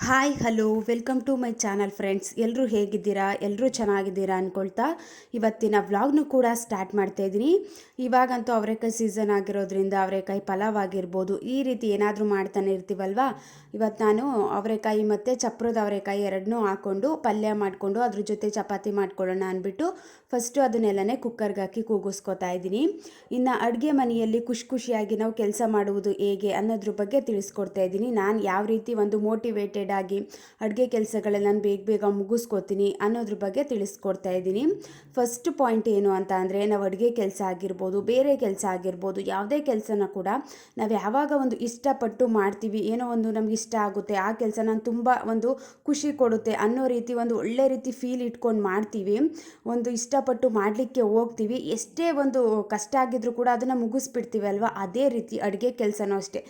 Hi hello welcome to my channel friends. ಎಲ್ಲರೂ ಹೇಗಿದ್ದೀರಾ? ಎಲ್ಲರೂ ಚೆನ್ನಾಗಿದ್ದೀರಾ ಅಂದ್ಕೊಳ್ತಾ ಇವತ್ತಿನ ವ್ಲಾಗ್ನು ಕೂಡ ಸ್ಟಾರ್ಟ್ ಮಾಡ್ತಾ ಇದ್ದೀನಿ. ಇವಾಗಂತೂ ಅವರೆಕಾಯಿ ಸೀಸನ್ ಆಗಿರೋದ್ರಿಂದ ಅವರೆಕಾಯಿ ಪಲಾವ್ ಆಗಿರ್ಬೋದು, ಈ ರೀತಿ ಏನಾದರೂ ಮಾಡ್ತಾನೆ ಇರ್ತೀವಲ್ವಾ. ಇವತ್ತು ನಾನು ಅವರೆಕಾಯಿ ಮತ್ತು ಚಪ್ರದ ಅವರೆಕಾಯಿ ಎರಡನ್ನೂ ಹಾಕ್ಕೊಂಡು ಪಲ್ಯ ಮಾಡಿಕೊಂಡು ಅದ್ರ ಜೊತೆ ಚಪಾತಿ ಮಾಡ್ಕೊಳ್ಳೋಣ ಅಂದ್ಬಿಟ್ಟು ಫಸ್ಟು ಅದನ್ನೆಲ್ಲನೇ ಕುಕ್ಕರ್ಗೆ ಹಾಕಿ ಕೂಗಿಸ್ಕೊತಾ ಇದ್ದೀನಿ. ಇನ್ನು ಅಡುಗೆ ಮನೆಯಲ್ಲಿ ಖುಷಿಯಾಗಿ ನಾವು ಕೆಲಸ ಮಾಡುವುದು ಹೇಗೆ ಅನ್ನೋದ್ರ ಬಗ್ಗೆ ತಿಳಿಸ್ಕೊಡ್ತಾ ಇದ್ದೀನಿ. ನಾನು ಯಾವ ರೀತಿ ಒಂದು ಮೋಟಿವೇಟೆಡ್ ಆಗಿ ಅಡುಗೆ ಕೆಲಸಗಳೆಲ್ಲ ಬೇಗ ಮುಗಿಸ್ಕೋತೀನಿ ಅನ್ನೋದ್ರ ಬಗ್ಗೆ ತಿಳಿಸ್ಕೊಡ್ತಾ ಇದ್ದೀನಿ. ಫಸ್ಟ್ ಪಾಯಿಂಟ್ ಏನು ಅಂತ ಅಂದರೆ, ನಾವು ಅಡುಗೆ ಕೆಲಸ ಆಗಿರ್ಬೋದು, ಬೇರೆ ಕೆಲಸ ಆಗಿರ್ಬೋದು, ಯಾವುದೇ ಕೆಲಸನ ಕೂಡ ನಾವು ಯಾವಾಗ ಒಂದು ಇಷ್ಟಪಟ್ಟು ಮಾಡ್ತೀವಿ, ಏನೋ ಒಂದು ನಮ್ಗೆ ಇಷ್ಟ ಆಗುತ್ತೆ, ಆ ಕೆಲಸ ನಾನು ತುಂಬ ಒಂದು ಖುಷಿ ಕೊಡುತ್ತೆ ಅನ್ನೋ ರೀತಿ ಒಂದು ಒಳ್ಳೆ ರೀತಿ ಫೀಲ್ ಇಟ್ಕೊಂಡು ಮಾಡ್ತೀವಿ, ಒಂದು ಇಷ್ಟಪಟ್ಟು ಮಾಡಲಿಕ್ಕೆ ಹೋಗ್ತೀವಿ, ಎಷ್ಟೇ ಒಂದು ಕಷ್ಟ ಆಗಿದ್ರೂ ಕೂಡ ಅದನ್ನು ಮುಗಿಸ್ಬಿಡ್ತೀವಿ ಅಲ್ವಾ. ಅದೇ ರೀತಿ ಅಡುಗೆ ಕೆಲಸನೂ ಅಷ್ಟೇ.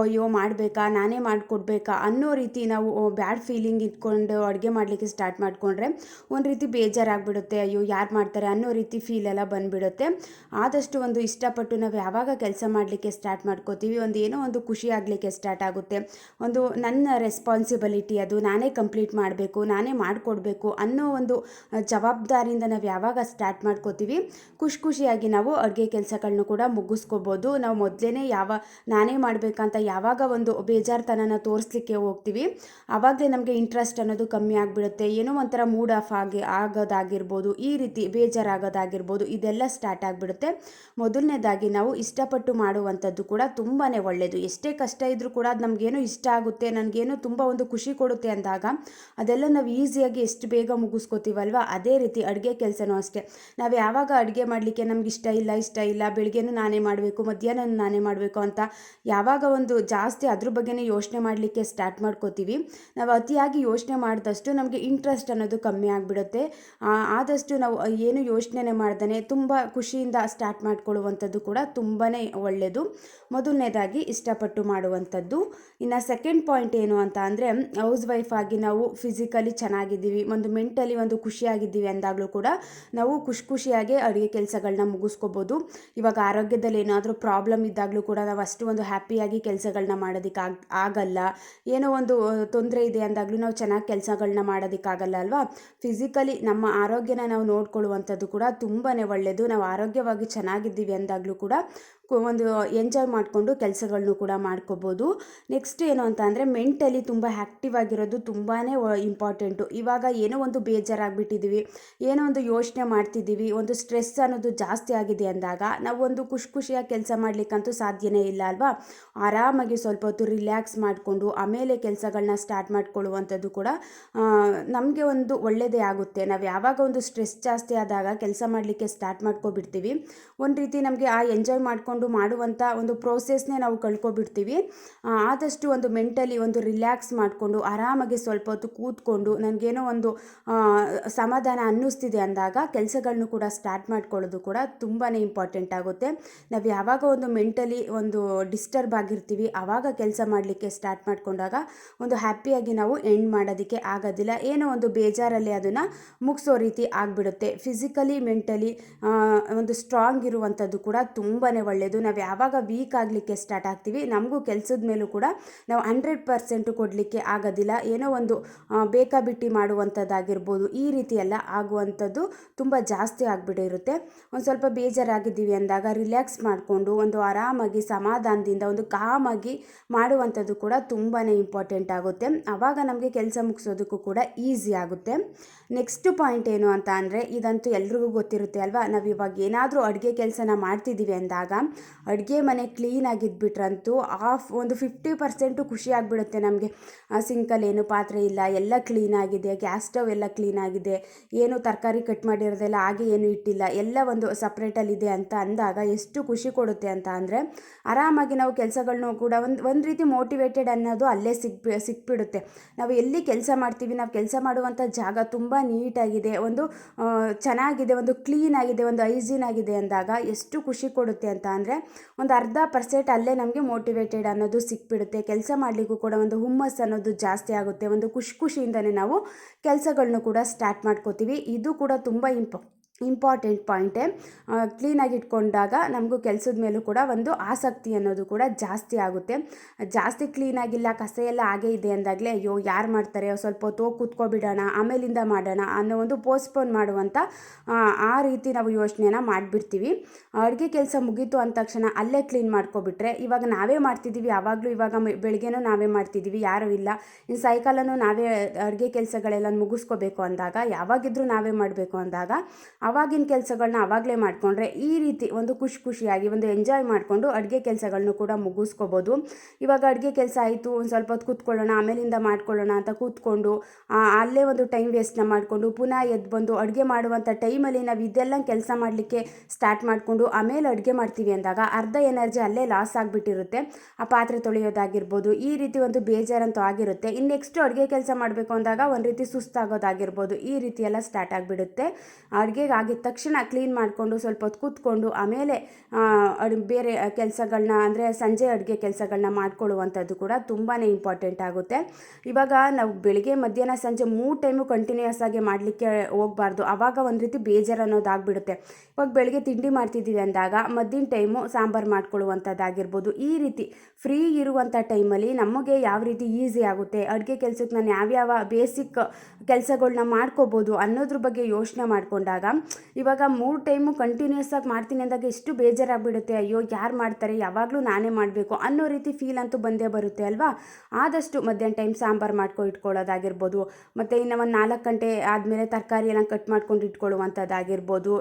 ಅಯ್ಯೋ ಮಾಡಬೇಕಾ, ನಾನೇ ಮಾಡಿಕೊಡ್ಬೇಕಾ ಅನ್ನೋ ರೀತಿ ನಾವು ಬ್ಯಾಡ್ ಫೀಲಿಂಗ್ ಇಟ್ಕೊಂಡು ಅಡುಗೆ ಮಾಡಲಿಕ್ಕೆ ಸ್ಟಾರ್ಟ್ ಮಾಡಿಕೊಂಡ್ರೆ ಒಂದು ರೀತಿ ಬೇಜಾರಾಗಿಬಿಡುತ್ತೆ. ಅಯ್ಯೋ ಯಾರು ಮಾಡ್ತಾರೆ ಅನ್ನೋ ರೀತಿ ಫೀಲೆಲ್ಲ ಬಂದುಬಿಡುತ್ತೆ. ಆದಷ್ಟು ಒಂದು ಇಷ್ಟಪಟ್ಟು ನಾವು ಯಾವಾಗ ಕೆಲಸ ಮಾಡಲಿಕ್ಕೆ ಸ್ಟಾರ್ಟ್ ಮಾಡ್ಕೋತೀವಿ, ಒಂದು ಏನೋ ಒಂದು ಖುಷಿ ಆಗಲಿಕ್ಕೆ ಸ್ಟಾರ್ಟ್ ಆಗುತ್ತೆ. ಒಂದು ನನ್ನ ರೆಸ್ಪಾನ್ಸಿಬಿಲಿಟಿ, ಅದು ನಾನೇ ಕಂಪ್ಲೀಟ್ ಮಾಡಬೇಕು, ನಾನೇ ಮಾಡಿಕೊಡ್ಬೇಕು ಅನ್ನೋ ಒಂದು ಜವಾಬ್ದಾರಿಯಿಂದ ನಾವು ಯಾವಾಗ ಸ್ಟಾರ್ಟ್ ಮಾಡ್ಕೋತೀವಿ, ಖುಷಿಯಾಗಿ ನಾವು ಅಡುಗೆ ಕೆಲಸಗಳನ್ನೂ ಕೂಡ ಮುಗಿಸ್ಕೋಬೋದು. ನಾವು ಮೊದಲೇ ನಾನೇ ಮಾಡಬೇಕಂತ ಯಾವಾಗ ಒಂದು ಬೇಜಾರ್ತನನ ತೋರಿಸ್ಲಿಕ್ಕೆ ಹೋಗ್ತೀವಿ, ಆವಾಗಲೇ ನಮಗೆ ಇಂಟ್ರೆಸ್ಟ್ ಅನ್ನೋದು ಕಮ್ಮಿ ಆಗಿಬಿಡುತ್ತೆ. ಏನೋ ಒಂಥರ ಮೂಡ್ ಆಫ್ ಆಗೋದಾಗಿರ್ಬೋದು, ಈ ರೀತಿ ಬೇಜಾರಾಗೋದಾಗಿರ್ಬೋದು, ಇದೆಲ್ಲ ಸ್ಟಾರ್ಟ್ ಆಗಿಬಿಡುತ್ತೆ. ಮೊದಲನೇದಾಗಿ ನಾವು ಇಷ್ಟಪಟ್ಟು ಮಾಡುವಂಥದ್ದು ಕೂಡ ತುಂಬಾ ಒಳ್ಳೆಯದು. ಎಷ್ಟೇ ಕಷ್ಟ ಇದ್ದರೂ ಕೂಡ ಅದು ನಮಗೇನೋ ಇಷ್ಟ ಆಗುತ್ತೆ, ನನಗೇನೋ ತುಂಬ ಒಂದು ಖುಷಿ ಕೊಡುತ್ತೆ ಅಂದಾಗ ಅದೆಲ್ಲ ನಾವು ಈಸಿಯಾಗಿ ಎಷ್ಟು ಬೇಗ ಮುಗಿಸ್ಕೋತೀವಲ್ವ. ಅದೇ ರೀತಿ ಅಡುಗೆ ಕೆಲಸನೂ ಅಷ್ಟೇ. ನಾವು ಯಾವಾಗ ಅಡುಗೆ ಮಾಡಲಿಕ್ಕೆ ನಮ್ಗೆ ಇಷ್ಟ ಇಲ್ಲ, ಬೆಳಗ್ಗೆನೂ ನಾನೇ ಮಾಡಬೇಕು, ಮಧ್ಯಾಹ್ನ ನಾನೇ ಮಾಡಬೇಕು ಅಂತ ಯಾವಾಗ ಒಂದು ಜಾಸ್ತಿ ಅದ್ರ ಬಗ್ಗೆನೇ ಯೋಚನೆ ಮಾಡಲಿಕ್ಕೆ ಸ್ಟಾರ್ಟ್ ಮಾಡ್ಕೋತೀವಿ, ನಾವು ಅತಿಯಾಗಿ ಯೋಚನೆ ಮಾಡಿದಷ್ಟು ನಮಗೆ ಇಂಟ್ರೆಸ್ಟ್ ಅನ್ನೋದು ಕಮ್ಮಿ ಆಗಿಬಿಡುತ್ತೆ. ಆದಷ್ಟು ನಾವು ಏನು ಯೋಚನೆ ಮಾಡ್ದೇ ತುಂಬ ಖುಷಿಯಿಂದ ಸ್ಟಾರ್ಟ್ ಮಾಡ್ಕೊಳ್ಳುವಂಥದ್ದು ಕೂಡ ತುಂಬಾ ಒಳ್ಳೆಯದು. ಮೊದಲನೇದಾಗಿ ಇಷ್ಟಪಟ್ಟು ಮಾಡುವಂಥದ್ದು. ಇನ್ನು ಸೆಕೆಂಡ್ ಪಾಯಿಂಟ್ ಏನು ಅಂತ ಅಂದರೆ, ಹೌಸ್ ವೈಫ್ ಆಗಿ ನಾವು ಫಿಸಿಕಲಿ ಚೆನ್ನಾಗಿದ್ದೀವಿ, ಒಂದು ಮೆಂಟಲಿ ಒಂದು ಖುಷಿಯಾಗಿದ್ದೀವಿ ಅಂದಾಗಲೂ ಕೂಡ ನಾವು ಖುಷಿಯಾಗಿ ಅಡುಗೆ ಕೆಲಸಗಳನ್ನ ಮುಗಿಸ್ಕೋಬೋದು. ಇವಾಗ ಆರೋಗ್ಯದಲ್ಲಿ ಏನಾದರೂ ಪ್ರಾಬ್ಲಮ್ ಇದ್ದಾಗಲೂ ಕೂಡ ನಾವು ಅಷ್ಟು ಒಂದು ಹ್ಯಾಪಿಯಾಗಿ ಕೆಲಸಗಳನ್ನ ಮಾಡೋದಕ್ಕೆ ಆಗಲ್ಲ. ಏನೋ ಒಂದು ತೊಂದರೆ ಇದೆ ಅಂದಾಗಲೂ ನಾವು ಚೆನ್ನಾಗಿ ಕೆಲಸಗಳನ್ನ ಮಾಡೋದಕ್ಕಾಗಲ್ಲ ಅಲ್ವಾ. ಫಿಸಿಕಲಿ ನಮ್ಮ ಆರೋಗ್ಯನ ನಾವು ನೋಡ್ಕೊಳ್ಳುವಂಥದ್ದು ಕೂಡ ತುಂಬಾ ಒಳ್ಳೆಯದು. ನಾವು ಆರೋಗ್ಯವಾಗಿ ಚೆನ್ನಾಗಿದ್ದೀವಿ ಅಂದಾಗಲೂ ಕೂಡ ಒಂದು ಎಂಜಾಯ್ ಮಾಡಿಕೊಂಡು ಕೆಲಸಗಳನ್ನು ಕೂಡ ಮಾಡ್ಕೋಬೋದು. ನೆಕ್ಸ್ಟ್ ಏನು ಅಂತ ಅಂದರೆ, ಮೆಂಟಲಿ ತುಂಬ ಆ್ಯಕ್ಟಿವ್ ಆಗಿರೋದು ತುಂಬಾ ಇಂಪಾರ್ಟೆಂಟು. ಇವಾಗ ಏನೋ ಒಂದು ಬೇಜಾರಾಗಿಬಿಟ್ಟಿದ್ದೀವಿ, ಏನೋ ಒಂದು ಯೋಚನೆ ಮಾಡ್ತಿದ್ದೀವಿ, ಒಂದು ಸ್ಟ್ರೆಸ್ ಅನ್ನೋದು ಜಾಸ್ತಿ ಆಗಿದೆ ಅಂದಾಗ ನಾವು ಒಂದು ಖುಷಿಯಾಗಿ ಕೆಲಸ ಮಾಡಲಿಕ್ಕಂತೂ ಸಾಧ್ಯನೇ ಇಲ್ಲ ಅಲ್ವಾ. ಆರಾಮಾಗಿ ಸ್ವಲ್ಪ ಹೊತ್ತು ರಿಲ್ಯಾಕ್ಸ್ ಮಾಡಿಕೊಂಡು ಆಮೇಲೆ ಕೆಲಸಗಳನ್ನ ಸ್ಟಾರ್ಟ್ ಮಾಡ್ಕೊಳ್ಳುವಂಥದ್ದು ಕೂಡ ನಮಗೆ ಒಂದು ಒಳ್ಳೆಯದೇ ಆಗುತ್ತೆ. ನಾವು ಯಾವಾಗ ಒಂದು ಸ್ಟ್ರೆಸ್ ಜಾಸ್ತಿ ಆದಾಗ ಕೆಲಸ ಮಾಡಲಿಕ್ಕೆ ಸ್ಟಾರ್ಟ್ ಮಾಡ್ಕೊಬಿಡ್ತೀವಿ, ಒಂದು ರೀತಿ ನಮಗೆ ಆ ಎಂಜಾಯ್ ಮಾಡಿಕೊಂಡು ಮಾಡುವಂಥ ಒಂದು ಪ್ರೋಸೆಸ್ನೇ ನಾವು ಕಳ್ಕೊಬಿಡ್ತೀವಿ. ಆದಷ್ಟು ಒಂದು ಮೆಂಟಲಿ ಒಂದು ರಿಲ್ಯಾಕ್ಸ್ ಮಾಡಿಕೊಂಡು ಆರಾಮಾಗಿ ಸ್ವಲ್ಪ ಹೊತ್ತು ಕೂತ್ಕೊಂಡು ನನಗೇನೋ ಒಂದು ಸಮಾಧಾನ ಅನ್ನಿಸ್ತಿದೆ ಅಂದಾಗ ಕೆಲಸಗಳನ್ನು ಕೂಡ ಸ್ಟಾರ್ಟ್ ಮಾಡ್ಕೊಳ್ಳೋದು ಕೂಡ ತುಂಬಾ ಇಂಪಾರ್ಟೆಂಟ್ ಆಗುತ್ತೆ. ನಾವು ಯಾವಾಗ ಒಂದು ಮೆಂಟಲಿ ಒಂದು ಡಿಸ್ಟರ್ಬ್ ಆಗಿರ್ತೀವಿ, ಆವಾಗ ಕೆಲಸ ಮಾಡಲಿಕ್ಕೆ ಸ್ಟಾರ್ಟ್ ಮಾಡಿಕೊಂಡಾಗ ಒಂದು ಹ್ಯಾಪಿಯಾಗಿ ನಾವು ಎಂಡ್ ಮಾಡೋದಕ್ಕೆ ಆಗೋದಿಲ್ಲ, ಏನೋ ಒಂದು ಬೇಜಾರಲ್ಲಿ ಅದನ್ನು ಮುಗಿಸೋ ರೀತಿ ಆಗಿಬಿಡುತ್ತೆ. ಫಿಸಿಕಲಿ ಮೆಂಟಲಿ ಒಂದು ಸ್ಟ್ರಾಂಗ್ ಇರುವಂಥದ್ದು ಕೂಡ ತುಂಬಾ ಒಳ್ಳೆಯದು. ನಾವು ಯಾವಾಗ ವೀಕ್ ಆಗಲಿಕ್ಕೆ ಸ್ಟಾರ್ಟ್ ಆಗ್ತೀವಿ, ನಮಗೂ ಕೆಲಸದ ಮೇಲೂ ಕೂಡ ನಾವು 100% ಕೊಡಲಿಕ್ಕೆ ಆಗೋದಿಲ್ಲ. ಏನೋ ಒಂದು ಬೇಕಾಬಿಟ್ಟಿ ಮಾಡುವಂಥದ್ದಾಗಿರ್ಬೋದು, ಈ ರೀತಿ ಎಲ್ಲ ಆಗುವಂಥದ್ದು ತುಂಬ ಜಾಸ್ತಿ ಆಗಿಬಿಟ್ಟಿರುತ್ತೆ. ಒಂದು ಸ್ವಲ್ಪ ಬೇಜಾರಾಗಿದ್ದೀವಿ ಅಂದಾಗ ರಿಲ್ಯಾಕ್ಸ್ ಮಾಡಿಕೊಂಡು ಒಂದು ಆರಾಮಾಗಿ ಸಮಾಧಾನದಿಂದ ಒಂದು ಕಾಮಾಗಿ ಮಾಡುವಂಥದ್ದು ಕೂಡ ತುಂಬಾ ಇಂಪಾರ್ಟೆಂಟ್ ಆಗುತ್ತೆ. ಆವಾಗ ನಮಗೆ ಕೆಲಸ ಮುಗಿಸೋದಕ್ಕೂ ಕೂಡ ಈಸಿ ಆಗುತ್ತೆ. ನೆಕ್ಸ್ಟ್ ಪಾಯಿಂಟ್ ಏನು ಅಂತ ಅಂದರೆ, ಇದಂತೂ ಎಲ್ರಿಗೂ ಗೊತ್ತಿರುತ್ತೆ ಅಲ್ವಾ. ನಾವು ಇವಾಗ ಏನಾದರೂ ಅಡುಗೆ ಕೆಲಸನ ಮಾಡ್ತಿದ್ದೀವಿ ಅಂದಾಗ ಅಡುಗೆ ಮನೆ ಕ್ಲೀನಾಗಿದ್ಬಿಟ್ರಂತೂ ಒಂದು 50% ಖುಷಿ ಆಗಿಬಿಡುತ್ತೆ ನಮಗೆ. ಸಿಂಕಲ್ಲಿ ಏನು ಪಾತ್ರೆ ಇಲ್ಲ, ಎಲ್ಲ ಕ್ಲೀನಾಗಿದೆ, ಗ್ಯಾಸ್ ಸ್ಟವ್ ಎಲ್ಲ ಕ್ಲೀನಾಗಿದೆ, ಏನು ತರಕಾರಿ ಕಟ್ ಮಾಡಿರೋದೆಲ್ಲ ಹಾಗೆ ಏನು ಇಟ್ಟಿಲ್ಲ, ಎಲ್ಲ ಒಂದು ಸಪ್ರೇಟಲ್ಲಿದೆ ಅಂತ ಅಂದಾಗ ಎಷ್ಟು ಖುಷಿ ಕೊಡುತ್ತೆ ಅಂತ ಅಂದರೆ, ಆರಾಮಾಗಿ ನಾವು ಕೆಲಸಗಳನ್ನೂ ಕೂಡ ಒಂದು ರೀತಿ ಮೋಟಿವೇಟೆಡ್ ಅನ್ನೋದು ಅಲ್ಲೇ ಸಿಕ್ಬಿಡುತ್ತೆ. ನಾವು ಎಲ್ಲಿ ಕೆಲಸ ಮಾಡ್ತೀವಿ, ನಾವು ಕೆಲಸ ಮಾಡುವಂಥ ಜಾಗ ತುಂಬ ನೀಟಾಗಿದೆ, ಒಂದು ಚೆನ್ನಾಗಿದೆ, ಒಂದು ಕ್ಲೀನಾಗಿದೆ, ಒಂದು ಹೈಜೀನ್ ಆಗಿದೆ ಅಂದಾಗ ಎಷ್ಟು ಖುಷಿ ಕೊಡುತ್ತೆ ಅಂತ ಅಂದರೆ, ಒಂದು 1/2% ಅಲ್ಲೇ ನಮಗೆ ಮೋಟಿವೇಟೆಡ್ ಅನ್ನೋದು ಸಿಕ್ಬಿಡುತ್ತೆ. ಕೆಲಸ ಮಾಡಲಿಕ್ಕೂ ಕೂಡ ಒಂದು ಹುಮ್ಮಸ್ಸು ಅನ್ನೋದು ಜಾಸ್ತಿ ಆಗುತ್ತೆ. ಒಂದು ಖುಷಿಯಿಂದನೇ ನಾವು ಕೆಲಸಗಳನ್ನೂ ಕೂಡ ಸ್ಟಾರ್ಟ್ ಮಾಡ್ಕೋತೀವಿ. ಇದು ಕೂಡ ತುಂಬ ಇಂಪಾರ್ಟೆಂಟ್ ಪಾಯಿಂಟೇ. ಕ್ಲೀನಾಗಿ ಇಟ್ಕೊಂಡಾಗ ನಮಗೂ ಕೆಲಸದ ಮೇಲೂ ಕೂಡ ಒಂದು ಆಸಕ್ತಿ ಅನ್ನೋದು ಕೂಡ ಜಾಸ್ತಿ ಆಗುತ್ತೆ. ಜಾಸ್ತಿ ಕ್ಲೀನಾಗಿಲ್ಲ, ಕಸ ಎಲ್ಲ ಹಾಗೇ ಇದೆ ಅಂದಾಗಲೇ ಅಯ್ಯೋ ಯಾರು ಮಾಡ್ತಾರೆ, ಸ್ವಲ್ಪ ಹೊತ್ತು ಹೋಗಿ ಕೂತ್ಕೊಬಿಡೋಣ, ಆಮೇಲಿಂದ ಮಾಡೋಣ ಅನ್ನೋ ಒಂದು ಪೋಸ್ಟ್ಪೋನ್ ಮಾಡುವಂಥ ಆ ರೀತಿ ನಾವು ಯೋಚನೆನ ಮಾಡಿಬಿಡ್ತೀವಿ. ಅಡುಗೆ ಕೆಲಸ ಮುಗೀತು ಅಂದ ತಕ್ಷಣ ಅಲ್ಲೇ ಕ್ಲೀನ್ ಮಾಡ್ಕೊಬಿಟ್ರೆ, ಇವಾಗ ನಾವೇ ಮಾಡ್ತಿದ್ದೀವಿ, ಯಾವಾಗಲೂ ಇವಾಗ ಬೆಳಿಗ್ಗೆನೂ ನಾವೇ ಮಾಡ್ತಿದ್ದೀವಿ, ಯಾರೂ ಇಲ್ಲ, ಇನ್ನು ಸಾಯಂಕಾಲನೂ ನಾವೇ ಅಡುಗೆ ಕೆಲಸಗಳೆಲ್ಲ ಮುಗಿಸ್ಕೋಬೇಕು ಅಂದಾಗ, ಯಾವಾಗಿದ್ರೂ ನಾವೇ ಮಾಡಬೇಕು ಅಂದಾಗ ಆವಾಗಿನ ಕೆಲಸಗಳನ್ನ ಆವಾಗಲೇ ಮಾಡಿಕೊಂಡ್ರೆ ಈ ರೀತಿ ಒಂದು ಖುಷಿಯಾಗಿ ಒಂದು ಎಂಜಾಯ್ ಮಾಡಿಕೊಂಡು ಅಡುಗೆ ಕೆಲಸಗಳನ್ನೂ ಕೂಡ ಮುಗಿಸ್ಕೋಬೋದು. ಇವಾಗ ಅಡುಗೆ ಕೆಲಸ ಆಯಿತು, ಒಂದು ಸ್ವಲ್ಪ ಹೊತ್ತು ಕೂತ್ಕೊಳ್ಳೋಣ, ಆಮೇಲಿಂದ ಮಾಡ್ಕೊಳ್ಳೋಣ ಅಂತ ಕೂತ್ಕೊಂಡು ಅಲ್ಲೇ ಒಂದು ಟೈಮ್ ವೇಸ್ಟ್ನ ಮಾಡಿಕೊಂಡು ಪುನಃ ಎದ್ದು ಬಂದು ಅಡುಗೆ ಮಾಡುವಂಥ ಟೈಮಲ್ಲಿ ನಾವು ಇದೆಲ್ಲ ಕೆಲಸ ಮಾಡಲಿಕ್ಕೆ ಸ್ಟಾರ್ಟ್ ಮಾಡಿಕೊಂಡು ಆಮೇಲೆ ಅಡುಗೆ ಮಾಡ್ತೀವಿ ಅಂದಾಗ ಅರ್ಧ ಎನರ್ಜಿ ಅಲ್ಲೇ ಲಾಸ್ ಆಗಿಬಿಟ್ಟಿರುತ್ತೆ. ಆ ಪಾತ್ರೆ ತೊಳೆಯೋದಾಗಿರ್ಬೋದು, ಈ ರೀತಿ ಒಂದು ಬೇಜಾರಂತೂ ಆಗಿರುತ್ತೆ. ಇನ್ನು ನೆಕ್ಸ್ಟು ಅಡುಗೆ ಕೆಲಸ ಮಾಡಬೇಕು ಅಂದಾಗ ಒಂದು ರೀತಿ ಸುಸ್ತಾಗೋದಾಗಿರ್ಬೋದು, ಈ ರೀತಿ ಎಲ್ಲ ಸ್ಟಾರ್ಟ್ ಆಗಿಬಿಡುತ್ತೆ. ಅಡುಗೆಗೆ ಆಗಿದ ತಕ್ಷಣ ಕ್ಲೀನ್ ಮಾಡಿಕೊಂಡು ಸ್ವಲ್ಪ ಹೊತ್ತು ಕೂತ್ಕೊಂಡು ಆಮೇಲೆ ಬೇರೆ ಕೆಲಸಗಳನ್ನ ಅಂದರೆ ಸಂಜೆ ಅಡುಗೆ ಕೆಲಸಗಳನ್ನ ಮಾಡ್ಕೊಳ್ಳುವಂಥದ್ದು ಕೂಡ ತುಂಬಾ ಇಂಪಾರ್ಟೆಂಟ್ ಆಗುತ್ತೆ. ಇವಾಗ ನಾವು ಬೆಳಿಗ್ಗೆ ಮಧ್ಯಾಹ್ನ ಸಂಜೆ 3 ಟೈಮು ಕಂಟಿನ್ಯೂಯಸ್ ಆಗಿ ಮಾಡಲಿಕ್ಕೆ ಹೋಗಬಾರ್ದು. ಆವಾಗ ಒಂದು ರೀತಿ ಬೇಜಾರು ಅನ್ನೋದಾಗ್ಬಿಡುತ್ತೆ. ಇವಾಗ ಬೆಳಗ್ಗೆ ತಿಂಡಿ ಮಾಡ್ತಿದ್ದೀವಿ ಅಂದಾಗ ಮಧ್ಯಾಹ್ನ ಟೈಮು ಸಾಂಬಾರು ಮಾಡ್ಕೊಳ್ಳುವಂಥದ್ದಾಗಿರ್ಬೋದು, ಈ ರೀತಿ ಫ್ರೀ ಇರುವಂಥ ಟೈಮಲ್ಲಿ ನಮಗೆ ಯಾವ ರೀತಿ ಈಸಿ ಆಗುತ್ತೆ, ಅಡುಗೆ ಕೆಲಸಕ್ಕೆ ನಾನು ಯಾವ್ಯಾವ ಬೇಸಿಕ್ ಕೆಲಸಗಳನ್ನ ಮಾಡ್ಕೋಬೋದು ಅನ್ನೋದ್ರ ಬಗ್ಗೆ ಯೋಚನೆ ಮಾಡಿಕೊಂಡಾಗ ಇವಾಗ 3 ಟೈಮು ಕಂಟಿನ್ಯೂಸ್ ಆಗಿ ಮಾಡ್ತೀನಿ ಅಂದಾಗ ಎಷ್ಟು ಬೇಜಾರಾಗ್ಬಿಡುತ್ತೆ. ಅಯ್ಯೋ ಯಾರು ಮಾಡ್ತಾರೆ, ಯಾವಾಗಲೂ ನಾನೇ ಮಾಡಬೇಕು ಅನ್ನೋ ರೀತಿ ಫೀಲ್ ಅಂತೂ ಬಂದೇ ಬರುತ್ತೆ ಅಲ್ವಾ. ಆದಷ್ಟು ಮಧ್ಯಾಹ್ನ ಟೈಮ್ ಸಾಂಬಾರು ಇಟ್ಕೊಳ್ಳೋದಾಗಿರ್ಬೋದು, ಮತ್ತು ಇನ್ನು ಒಂದು 4 ಗಂಟೆ ಆದಮೇಲೆ ತರಕಾರಿ ಎಲ್ಲ ಕಟ್ ಮಾಡ್ಕೊಂಡು ಇಟ್ಕೊಳ್ಳುವಂಥದ್ದಾಗಿರ್ಬೋದು,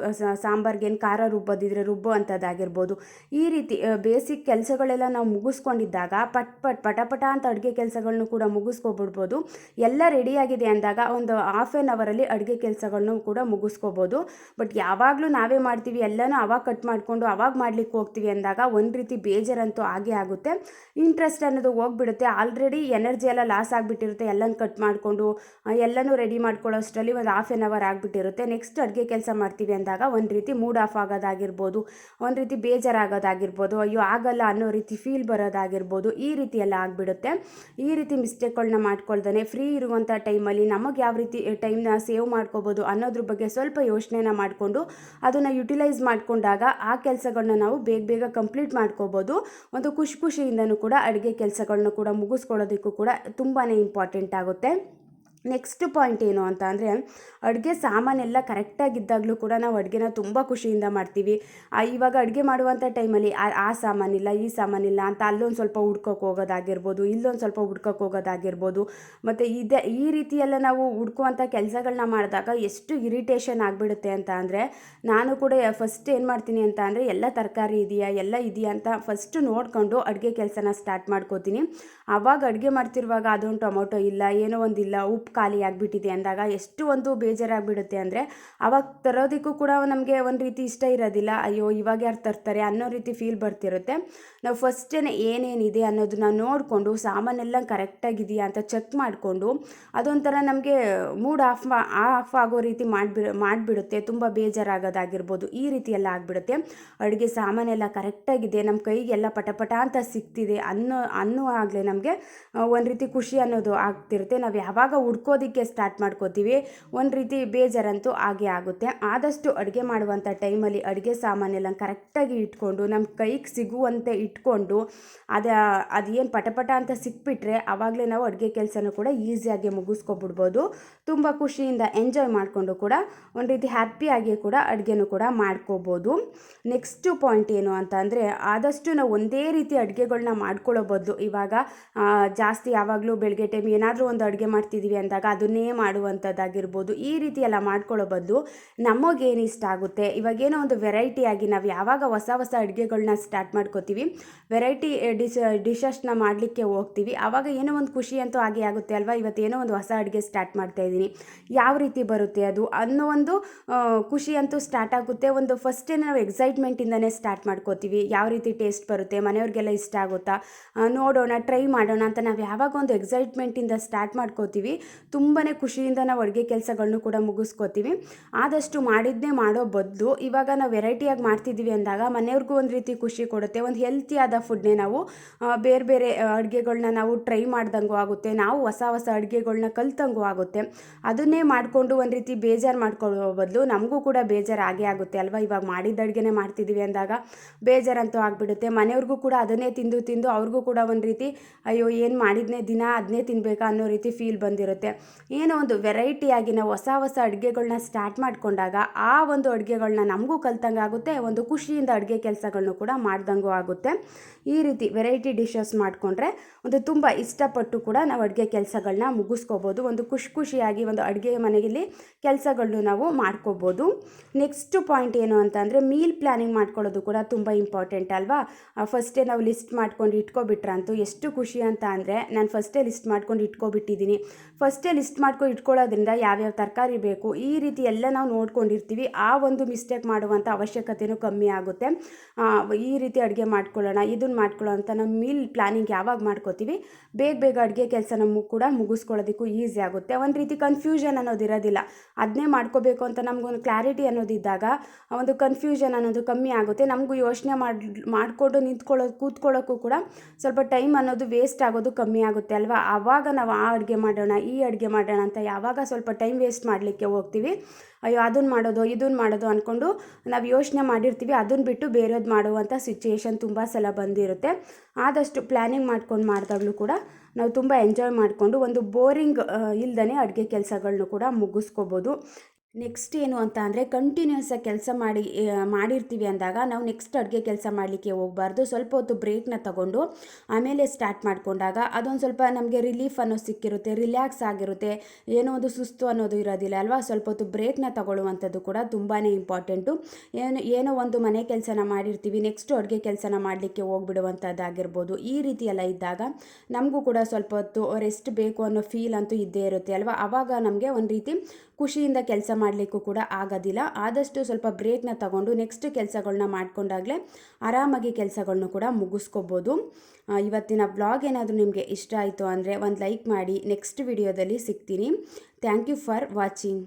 ಸಾಂಬಾರ್ಗೆ ಏನು ಖಾರ ರುಬ್ಬೋದಿದ್ರೆ ರುಬ್ಬೋ ಅಂಥದ್ದಾಗಿರ್ಬೋದು. ಈ ರೀತಿ ಬೇಸಿಕ್ ಕೆಲಸಗಳೆಲ್ಲ ನಾವು ಮುಗಿಸ್ಕೊಂಡಿದ್ದಾಗ ಪಟ ಅಂತ ಅಡುಗೆ ಕೆಲಸಗಳನ್ನೂ ಕೂಡ ಮುಗಿಸ್ಕೊಬಿಡ್ಬೋದು. ಎಲ್ಲ ರೆಡಿಯಾಗಿದೆ ಅಂದಾಗ ಒಂದು ಹಾಫ್ ಆನ್ ಅವರಲ್ಲಿ ಅಡುಗೆ ಕೆಲಸಗಳನ್ನು ಕೂಡ ಮುಗಿಸ್ಕೋಬೋದು. ಬಟ್ ಯಾವಾಗಲೂ ನಾವೇ ಮಾಡ್ತೀವಿ, ಎಲ್ಲನೂ ಅವಾಗ ಕಟ್ ಮಾಡಿಕೊಂಡು ಅವಾಗ ಮಾಡ್ಲಿಕ್ಕೆ ಹೋಗ್ತೀವಿ ಅಂದಾಗ ಒಂದು ರೀತಿ ಬೇಜಾರಂತೂ ಆಗೇ ಆಗುತ್ತೆ. ಇಂಟ್ರೆಸ್ಟ್ ಅನ್ನೋದು ಹೋಗ್ಬಿಡುತ್ತೆ. ಆಲ್ರೆಡಿ ಎನರ್ಜಿ ಎಲ್ಲ ಲಾಸ್ ಆಗಿಬಿಟ್ಟಿರುತ್ತೆ. ಎಲ್ಲನೂ ಕಟ್ ಮಾಡಿಕೊಂಡು ಎಲ್ಲನೂ ರೆಡಿ ಮಾಡ್ಕೊಳ್ಳೋಷ್ಟರಲ್ಲಿ ಒಂದು ಹಾಫ್ ಆನ್ ಅವರ್ ಆಗಿಬಿಟ್ಟಿರುತ್ತೆ. ನೆಕ್ಸ್ಟ್ ಅಡುಗೆ ಕೆಲಸ ಮಾಡ್ತೀವಿ ಅಂದಾಗ ಒಂದು ರೀತಿ ಮೂಡ್ ಆಫ್ ಆಗೋದಾಗಿರ್ಬೋದು, ಒಂದು ರೀತಿ ಬೇಜಾರಾಗೋದಾಗಿರ್ಬೋದು, ಅಯ್ಯೋ ಆಗಲ್ಲ ಅನ್ನೋ ರೀತಿ ಫೀಲ್ ಬರೋದಾಗಿರ್ಬೋದು, ಈ ರೀತಿ ಎಲ್ಲ ಆಗಿಬಿಡುತ್ತೆ. ಈ ರೀತಿ ಮಿಸ್ಟೇಕ್ಗಳನ್ನ ಮಾಡ್ಕೊಳ್ದೇ ಫ್ರೀ ಇರುವಂಥ ಟೈಮಲ್ಲಿ ನಮಗೆ ಯಾವ ರೀತಿ ಟೈಮ್ನ ಸೇವ್ ಮಾಡ್ಕೋಬೋದು ಅನ್ನೋದ್ರ ಬಗ್ಗೆ ಸ್ವಲ್ಪ ಯೋಚನೆನ ಮಾಡಿಕೊಂಡು ಅದನ್ನು ಯುಟಿಲೈಸ್ ಮಾಡಿಕೊಂಡಾಗ ಆ ಕೆಲಸಗಳನ್ನ ನಾವು ಬೇಗ ಕಂಪ್ಲೀಟ್ ಮಾಡ್ಕೋಬೋದು. ಒಂದು ಖುಷಿಯಿಂದನೂ ಕೂಡ ಅಡುಗೆ ಕೆಲಸಗಳನ್ನ ಕೂಡ ಮುಗಿಸ್ಕೊಳ್ಳೋದಕ್ಕೂ ಕೂಡ ತುಂಬಾ ಇಂಪಾರ್ಟೆಂಟ್ ಆಗುತ್ತೆ. ನೆಕ್ಸ್ಟ್ ಪಾಯಿಂಟ್ ಏನು ಅಂತ ಅಂದರೆ, ಅಡುಗೆ ಸಾಮಾನೆಲ್ಲ ಕರೆಕ್ಟಾಗಿದ್ದಾಗಲೂ ಕೂಡ ನಾವು ಅಡುಗೆನ ತುಂಬ ಖುಷಿಯಿಂದ ಮಾಡ್ತೀವಿ. ಇವಾಗ ಅಡುಗೆ ಮಾಡುವಂಥ ಟೈಮಲ್ಲಿ ಆ ಸಾಮಾನಿಲ್ಲ, ಈ ಸಾಮಾನಿಲ್ಲ ಅಂತ ಅಲ್ಲೊಂದು ಸ್ವಲ್ಪ ಹುಡ್ಕೋಕೆ ಹೋಗೋದಾಗಿರ್ಬೋದು, ಇಲ್ಲೊಂದು ಸ್ವಲ್ಪ ಹುಡ್ಕೋಕೆ ಹೋಗೋದಾಗಿರ್ಬೋದು. ಮತ್ತು ಈ ರೀತಿಯೆಲ್ಲ ನಾವು ಹುಡ್ಕುವಂಥ ಕೆಲಸಗಳನ್ನ ಮಾಡಿದಾಗ ಎಷ್ಟು ಇರಿಟೇಷನ್ ಆಗಿಬಿಡುತ್ತೆ ಅಂತ ಅಂದರೆ, ನಾನು ಕೂಡ ಫಸ್ಟ್ ಏನು ಮಾಡ್ತೀನಿ ಅಂತ ಅಂದರೆ, ಎಲ್ಲ ತರಕಾರಿ ಇದೆಯಾ ಎಲ್ಲ ಇದೆಯಾ ಅಂತ ಫಸ್ಟು ನೋಡಿಕೊಂಡು ಅಡುಗೆ ಕೆಲಸನ ಸ್ಟಾರ್ಟ್ ಮಾಡ್ಕೋತೀನಿ. ಆವಾಗ ಅಡುಗೆ ಮಾಡ್ತಿರುವಾಗ ಅದೊಂದು ಟೊಮೊಟೊ ಇಲ್ಲ, ಏನೋ ಒಂದಿಲ್ಲ, ಉಪ್ಪು ಖಾಲಿ ಆಗಿಬಿಟ್ಟಿದೆ ಅಂದಾಗ ಎಷ್ಟು ಒಂದು ಬೇಜಾರಾಗಿಬಿಡುತ್ತೆ ಅಂದರೆ, ಅವಾಗ ತರೋದಕ್ಕೂ ಕೂಡ ನಮಗೆ ಒಂದು ರೀತಿ ಇಷ್ಟ ಇರೋದಿಲ್ಲ. ಅಯ್ಯೋ ಇವಾಗ ಯಾರು ತರ್ತಾರೆ ಅನ್ನೋ ರೀತಿ ಫೀಲ್ ಬರ್ತಿರುತ್ತೆ. ನಾವು ಫಸ್ಟೇ ಏನೇನಿದೆ ಅನ್ನೋದನ್ನ ನೋಡಿಕೊಂಡು ಸಾಮಾನೆಲ್ಲ ಕರೆಕ್ಟಾಗಿದೆಯಾ ಅಂತ ಚೆಕ್ ಮಾಡಿಕೊಂಡು ಅದೊಂಥರ ನಮಗೆ ಮೂಡ್ ಆಫ್ ಆಗೋ ರೀತಿ ಮಾಡಿಬಿಡುತ್ತೆ. ತುಂಬ ಬೇಜಾರಾಗೋದಾಗಿರ್ಬೋದು, ಈ ರೀತಿ ಎಲ್ಲ ಆಗಿಬಿಡುತ್ತೆ. ಅಡುಗೆ ಸಾಮಾನೆಲ್ಲ ಕರೆಕ್ಟಾಗಿದೆ, ನಮ್ಮ ಕೈಗೆಲ್ಲ ಪಟ ಅಂತ ಸಿಗ್ತಿದೆ ಅನ್ನುವಾಗಲೇ ನಮಗೆ ಒಂದು ರೀತಿ ಖುಷಿ ಅನ್ನೋದು ಆಗ್ತಿರುತ್ತೆ. ನಾವು ಯಾವಾಗ ಹುಡ್ಕೋದಕ್ಕೆ ಸ್ಟಾರ್ಟ್ ಮಾಡ್ಕೋತೀವಿ ಒಂದು ರೀತಿ ಬೇಜಾರಂತೂ ಆಗೇ ಆಗುತ್ತೆ. ಆದಷ್ಟು ಅಡುಗೆ ಮಾಡುವಂಥ ಟೈಮಲ್ಲಿ ಅಡುಗೆ ಸಾಮಾನೆಲ್ಲ ಕರೆಕ್ಟಾಗಿ ಇಟ್ಕೊಂಡು ನಮ್ಮ ಕೈಗೆ ಸಿಗುವಂತೆ ಇಟ್ಕೊಂಡು ಅದೇನು ಪಟ ಅಂತ ಸಿಕ್ಬಿಟ್ರೆ ಆವಾಗಲೇ ನಾವು ಅಡುಗೆ ಕೆಲಸನೂ ಕೂಡ ಈಸಿಯಾಗಿ ಮುಗಿಸ್ಕೊಬಿಡ್ಬೋದು. ತುಂಬ ಖುಷಿಯಿಂದ ಎಂಜಾಯ್ ಮಾಡಿಕೊಂಡು ಕೂಡ ಒಂದು ರೀತಿ ಹ್ಯಾಪಿಯಾಗಿ ಕೂಡ ಅಡುಗೆನೂ ಕೂಡ ಮಾಡ್ಕೋಬೋದು. ನೆಕ್ಸ್ಟು ಪಾಯಿಂಟ್ ಏನು ಅಂತ ಅಂದರೆ, ಆದಷ್ಟು ನಾವು ಒಂದೇ ರೀತಿ ಅಡುಗೆಗಳನ್ನ ಮಾಡ್ಕೊಳ್ಳೋ ಬದಲು ಇವಾಗ ಜಾಸ್ತಿ ಯಾವಾಗಲೂ ಬೆಳಗ್ಗೆ ಟೈಮ್ ಏನಾದರೂ ಒಂದು ಅಡುಗೆ ಮಾಡ್ತಿದ್ದೀವಿ ಅಂದಾಗ ಅದನ್ನೇ ಮಾಡುವಂಥದ್ದಾಗಿರ್ಬೋದು, ಈ ರೀತಿ ಎಲ್ಲ ಮಾಡ್ಕೊಳ್ಳೋ ಬದಲು ನಮಗೇನು ಇಷ್ಟ ಆಗುತ್ತೆ, ಇವಾಗೇನೋ ಒಂದು ವೆರೈಟಿಯಾಗಿ ನಾವು ಯಾವಾಗ ಹೊಸ ಅಡುಗೆಗಳನ್ನ ಸ್ಟಾರ್ಟ್ ಮಾಡ್ಕೋತೀವಿ, ವೆರೈಟಿ ಡಿಶಸ್ನ ಮಾಡಲಿಕ್ಕೆ ಹೋಗ್ತೀವಿ, ಆವಾಗ ಏನೋ ಒಂದು ಖುಷಿ ಅಂತೂ ಆಗೇ ಆಗುತ್ತೆ ಅಲ್ವಾ. ಇವತ್ತೇನೋ ಒಂದು ಹೊಸ ಅಡುಗೆ ಸ್ಟಾರ್ಟ್ ಮಾಡ್ತಾಯಿದ್ದೀನಿ, ಯಾವ ರೀತಿ ಬರುತ್ತೆ ಅದು ಅನ್ನೋ ಒಂದು ಖುಷಿ ಅಂತೂ ಸ್ಟಾರ್ಟ್ ಆಗುತ್ತೆ. ಒಂದು ಫಸ್ಟೇ ನಾವು ಎಕ್ಸೈಟ್ಮೆಂಟಿಂದನೇ ಸ್ಟಾರ್ಟ್ ಮಾಡ್ಕೋತೀವಿ, ಯಾವ ರೀತಿ ಟೇಸ್ಟ್ ಬರುತ್ತೆ, ಮನೆಯವ್ರಿಗೆಲ್ಲ ಇಷ್ಟ ಆಗುತ್ತಾ ನೋಡೋಣ, ಟ್ರೈ ಮಾಡೋಣ ಅಂತ ನಾವು ಯಾವಾಗ ಒಂದು ಎಕ್ಸೈಟ್ಮೆಂಟಿಂದ ಸ್ಟಾರ್ಟ್ ಮಾಡ್ಕೋತೀವಿ ತುಂಬಾ ಖುಷಿಯಿಂದ ನಾವು ಅಡುಗೆ ಕೆಲಸಗಳನ್ನು ಕೂಡ ಮುಗಿಸ್ಕೋತೀವಿ. ಆದಷ್ಟು ಮಾಡಿದ್ದೇ ಮಾಡೋ ಬದಲು ಇವಾಗ ನಾವು ವೆರೈಟಿಯಾಗಿ ಮಾಡ್ತಿದ್ದೀವಿ ಅಂದಾಗ ಮನೆಯವ್ರಿಗೂ ಒಂದು ರೀತಿ ಖುಷಿ ಕೊಡುತ್ತೆ. ಒಂದು ಹೆಲ್ತಿಯಾದ ಫುಡ್ನೇ ನಾವು ಬೇರೆ ಬೇರೆ ಅಡುಗೆಗಳ್ನ ನಾವು ಟ್ರೈ ಮಾಡ್ದಂಗೂ ಆಗುತ್ತೆ, ನಾವು ಹೊಸ ಹೊಸ ಅಡುಗೆಗಳ್ನ ಕಲ್ತಂಗೂ ಆಗುತ್ತೆ. ಅದನ್ನೇ ಮಾಡಿಕೊಂಡು ಒಂದು ರೀತಿ ಬೇಜಾರು ಮಾಡ್ಕೊಳ್ಳೋ ಬದಲು ನಮಗೂ ಕೂಡ ಬೇಜಾರು ಆಗೇ ಆಗುತ್ತೆ ಅಲ್ವಾ. ಇವಾಗ ಮಾಡಿದ ಅಡುಗೆನೇ ಮಾಡ್ತಿದ್ದೀವಿ ಅಂದಾಗ ಬೇಜಾರಂತೂ ಆಗಿಬಿಡುತ್ತೆ. ಮನೆಯವ್ರಿಗೂ ಕೂಡ ಅದನ್ನೇ ತಿಂದು ತಿಂದು ಅವ್ರಿಗೂ ಕೂಡ ಒಂದು ರೀತಿ ಅಯ್ಯೋ ಏನು ಮಾಡಿದ್ನೇ ದಿನ ಅದನ್ನೇ ತಿನ್ನಬೇಕಾ ಅನ್ನೋ ರೀತಿ ಫೀಲ್ ಬಂದಿರುತ್ತೆ. ಏನೋ ಒಂದು ವೆರೈಟಿಯಾಗಿ ನಾವು ಹೊಸ ಹೊಸ ಅಡುಗೆಗಳ್ನ ಸ್ಟಾರ್ಟ್ ಮಾಡಿಕೊಂಡಾಗ ಆ ಒಂದು ಅಡುಗೆಗಳ್ನ ನಮಗೂ ಕಲ್ತಂಗೆ ಆಗುತ್ತೆ, ಒಂದು ಖುಷಿಯಿಂದ ಅಡುಗೆ ಕೆಲಸಗಳನ್ನು ಕೂಡ ಮಾಡ್ದಂಗೂ ಆಗುತ್ತೆ. ಈ ರೀತಿ ವೆರೈಟಿ ಡಿಶಸ್ ಮಾಡಿಕೊಂಡ್ರೆ ಒಂದು ತುಂಬ ಇಷ್ಟಪಟ್ಟು ಕೂಡ ನಾವು ಅಡುಗೆ ಕೆಲಸಗಳನ್ನ ಮುಗಿಸ್ಕೋಬೋದು. ಒಂದು ಖುಷಿಯಾಗಿ ಒಂದು ಅಡುಗೆ ಮನೆಯಲ್ಲಿ ಕೆಲಸಗಳನ್ನು ನಾವು ಮಾಡ್ಕೋಬೋದು. ನೆಕ್ಸ್ಟ್ ಪಾಯಿಂಟ್ ಏನು ಅಂತ ಅಂದರೆ ಮೀಲ್ ಪ್ಲ್ಯಾನಿಂಗ್ ಮಾಡ್ಕೊಳ್ಳೋದು ಕೂಡ ತುಂಬ ಇಂಪಾರ್ಟೆಂಟ್ ಅಲ್ವಾ. ಫಸ್ಟೇ ನಾವು ಲಿಸ್ಟ್ ಮಾಡ್ಕೊಂಡು ಇಟ್ಕೊಬಿಟ್ರಂತೂ ಎಷ್ಟು ಖುಷಿ ಅಂತ ಅಂದರೆ ನಾನು ಫಸ್ಟೇ ಲಿಸ್ಟ್ ಮಾಡ್ಕೊಂಡು ಇಟ್ಕೊಬಿಟ್ಟಿದ್ದೀನಿ. ಫಸ್ಟೇ ಲಿಸ್ಟ್ ಮಾಡ್ಕೊಂಡು ಇಟ್ಕೊಳ್ಳೋದ್ರಿಂದ ಯಾವ್ಯಾವ ತರಕಾರಿ ಬೇಕು ಈ ರೀತಿ ಎಲ್ಲ ನಾವು ನೋಡ್ಕೊಂಡಿರ್ತೀವಿ. ಆ ಒಂದು ಮಿಸ್ಟೇಕ್ ಮಾಡುವಂಥ ಅವಶ್ಯಕತೆಯೂ ಕಮ್ಮಿ ಆಗುತ್ತೆ. ಈ ರೀತಿ ಅಡುಗೆ ಮಾಡ್ಕೊಳ್ಳೋಣ ಇದನ್ನು ಮಾಡ್ಕೊಳ್ಳೋ ಅಂತ ನಾವು ಮೀಲ್ ಪ್ಲ್ಯಾನಿಂಗ್ ಯಾವಾಗ ಮಾಡ್ಕೋತೀವಿ ಬೇಗ ಅಡುಗೆ ಕೆಲಸ ನಮಗೂ ಕೂಡ ಮುಗಿಸ್ಕೊಳ್ಳೋದಕ್ಕೂ ಈಸಿ ಆಗುತ್ತೆ. ಒಂದು ರೀತಿ ಕನ್ಫ್ಯೂಷನ್ ಅನ್ನೋದಿರೋದಿಲ್ಲ. ಅದನ್ನೇ ಮಾಡ್ಕೋಬೇಕು ಅಂತ ನಮಗೊಂದು ಕ್ಲಾರಿಟಿ ಅನ್ನೋದಿದ್ದಾಗ ಒಂದು ಕನ್ಫ್ಯೂಷನ್ ಅನ್ನೋದು ಕಮ್ಮಿ ಆಗುತ್ತೆ. ನಮಗೂ ಯೋಚನೆ ಮಾಡಿಕೊಂಡು ಕೂತ್ಕೊಳ್ಳೋಕ್ಕೂ ಕೂಡ ಸ್ವಲ್ಪ ಟೈಮ್ ಅನ್ನೋದು ವೇಸ್ಟ್ ಆಗೋದು ಕಮ್ಮಿ ಆಗುತ್ತೆ ಅಲ್ವಾ. ಆವಾಗ ನಾವು ಆ ಅಡುಗೆ ಮಾಡೋಣ ಈ ಅಡುಗೆ ಮಾಡೋಣ ಅಂತ ಯಾವಾಗ ಸ್ವಲ್ಪ ಟೈಮ್ ವೇಸ್ಟ್ ಮಾಡಲಿಕ್ಕೆ ಹೋಗ್ತೀವಿ, ಅಯ್ಯೋ ಅದನ್ನು ಮಾಡೋದು ಇದನ್ನು ಮಾಡೋದು ಅಂದ್ಕೊಂಡು ನಾವು ಯೋಚನೆ ಮಾಡಿರ್ತೀವಿ, ಅದನ್ನು ಬಿಟ್ಟು ಬೇರೆದು ಮಾಡುವಂಥ ಸಿಚುಯೇಷನ್ ತುಂಬ ಸಲ ಬಂದಿರುತ್ತೆ. ಆದಷ್ಟು ಪ್ಲ್ಯಾನಿಂಗ್ ಮಾಡ್ಕೊಂಡು ಮಾಡಿದಾಗಲೂ ಕೂಡ ನಾವು ತುಂಬ ಎಂಜಾಯ್ ಮಾಡಿಕೊಂಡು ಒಂದು ಬೋರಿಂಗ್ ಇಲ್ದೇ ಅಡುಗೆ ಕೆಲಸಗಳನ್ನೂ ಕೂಡ ಮುಗಿಸ್ಕೋಬೋದು. ನೆಕ್ಸ್ಟ್ ಏನು ಅಂತ ಅಂದರೆ ಕಂಟಿನ್ಯೂಸ್ ಆಗಿ ಕೆಲಸ ಮಾಡಿರ್ತೀವಿ ಅಂದಾಗ ನಾವು ನೆಕ್ಸ್ಟ್ ಅಡುಗೆ ಕೆಲಸ ಮಾಡಲಿಕ್ಕೆ ಹೋಗಬಾರ್ದು. ಸ್ವಲ್ಪ ಹೊತ್ತು ಬ್ರೇಕ್ನ ತಗೊಂಡು ಆಮೇಲೆ ಸ್ಟಾರ್ಟ್ ಮಾಡಿಕೊಂಡಾಗ ಅದೊಂದು ಸ್ವಲ್ಪ ನಮಗೆ ರಿಲೀಫ್ ಅನ್ನೋ ಸಿಕ್ಕಿರುತ್ತೆ, ರಿಲ್ಯಾಕ್ಸ್ ಆಗಿರುತ್ತೆ, ಏನೋ ಒಂದು ಸುಸ್ತು ಅನ್ನೋದು ಇರೋದಿಲ್ಲ ಅಲ್ವಾ. ಸ್ವಲ್ಪ ಹೊತ್ತು ಬ್ರೇಕ್ನ ತಗೊಳ್ಳುವಂಥದ್ದು ಕೂಡ ತುಂಬಾ ಇಂಪಾರ್ಟೆಂಟು. ಏನೋ ಒಂದು ಮನೆ ಕೆಲಸನ ಮಾಡಿರ್ತೀವಿ, ನೆಕ್ಸ್ಟ್ ಅಡುಗೆ ಕೆಲಸನ ಮಾಡಲಿಕ್ಕೆ ಹೋಗ್ಬಿಡುವಂಥದ್ದಾಗಿರ್ಬೋದು. ಈ ರೀತಿ ಎಲ್ಲ ಇದ್ದಾಗ ನಮಗೂ ಕೂಡ ಸ್ವಲ್ಪ ಹೊತ್ತು ರೆಸ್ಟ್ ಬೇಕು ಅನ್ನೋ ಫೀಲ್ ಅಂತೂ ಇದ್ದೇ ಇರುತ್ತೆ ಅಲ್ವಾ. ಆವಾಗ ನಮಗೆ ಒಂದು ರೀತಿ ಖುಷಿಯಿಂದ ಕೆಲಸ ಮಾಡಲಿಕ್ಕೂ ಕೂಡ ಆಗೋದಿಲ್ಲ. ಆದಷ್ಟು ಸ್ವಲ್ಪ ಬ್ರೇಕ್ನ ತಗೊಂಡು ನೆಕ್ಸ್ಟ್ ಕೆಲಸಗಳನ್ನ ಮಾಡಿಕೊಂಡಾಗಲೇ ಆರಾಮಾಗಿ ಕೆಲಸಗಳನ್ನೂ ಕೂಡ ಮುಗಿಸ್ಕೋಬೋದು. ಇವತ್ತಿನ ಬ್ಲಾಗ್ ಏನಾದರೂ ನಿಮಗೆ ಇಷ್ಟ ಆಯಿತು ಅಂದರೆ ಒಂದು ಲೈಕ್ ಮಾಡಿ. ನೆಕ್ಸ್ಟ್ ವಿಡಿಯೋದಲ್ಲಿ ಸಿಗ್ತೀನಿ. Thank you for watching.